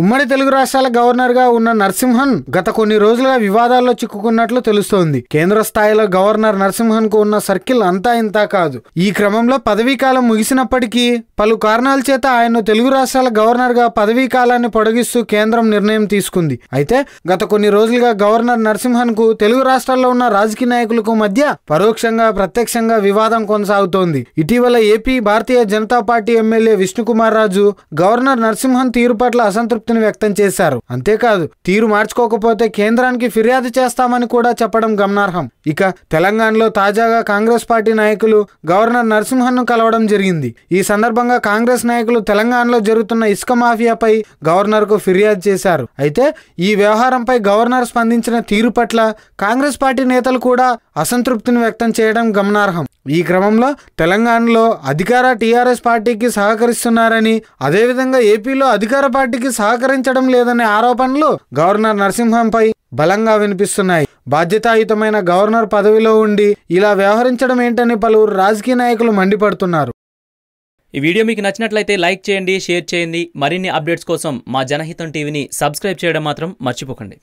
ఉమ్మడి తెలుగు రాష్ట్రాల గవర్నర్ గా ఉన్న నరసింహన్ గత కొన్ని రోజులుగా వివాదాల్లో చిక్కుకున్నట్లు తెలుస్తోంది. కేంద్ర స్థాయిలో గవర్నర్ నరసింహన్ కు ఉన్న సర్కిల్ అంతా ఇంతా కాదు. ఈ క్రమంలో పదవీ కాలం ముగిసినప్పటికీ పలు కారణాల చేత ఆయన్ను తెలుగు రాష్ట్రాల గవర్నర్ గా పదవీ కాలాన్ని పొడిగిస్తూ కేంద్రం నిర్ణయం తీసుకుంది. అయితే గత కొన్ని రోజులుగా గవర్నర్ నరసింహన్ కు తెలుగు రాష్ట్రాల్లో ఉన్న రాజకీయ నాయకులకు మధ్య పరోక్షంగా ప్రత్యక్షంగా వివాదం కొనసాగుతోంది. ఇటీవల AP Bharatiya Janata party MLA Vishnukumar Raju governor Narasimhan తీరు పట్ల అసంతృప్తిని వ్యక్తం చేశారు. అంతేకాదు తీరు మార్చుకోకపోతే కేంద్రానికి ఫిర్యాదు చేస్తామని కూడా చెప్పడం గమనార్హం. ఇక తెలంగాణలో తాజాగా కాంగ్రెస్ పార్టీ నాయకులు గవర్నర్ నరసింహన్ ను కలవడం జరిగింది. ఈ సందర్భంగా కాంగ్రెస్ నాయకులు తెలంగాణలో జరుగుతున్న ఇసుక మాఫియాపై గవర్నర్ కు ఫిర్యాదు చేశారు. అయితే ఈ వ్యవహారంపై గవర్నర్ స్పందించిన తీరు పట్ల కాంగ్రెస్ పార్టీ నేతలు కూడా అసంతృప్తిని వ్యక్తం చేయడం గమనార్హం. ఈ క్రమంలో తెలంగాణలో అధికార టీఆర్ఎస్ పార్టీకి సహకరిస్తున్నారని, అదేవిధంగా ఏపీలో అధికార పార్టీకి సహకరించడం లేదనే ఆరోపణలు గవర్నర్ నరసింహన్పై బలంగా వినిపిస్తున్నాయి. బాధ్యతాయుతమైన గవర్నర్ పదవిలో ఉండి ఇలా వ్యవహరించడం ఏంటని పలువురు రాజకీయ నాయకులు మండిపడుతున్నారు. ఈ వీడియో మీకు నచ్చినట్లయితే లైక్ చేయండి, షేర్ చేయండి. మరిన్ని అప్డేట్స్ కోసం మా జనహితం టీవీని సబ్స్క్రైబ్ చేయడం మాత్రం మర్చిపోకండి.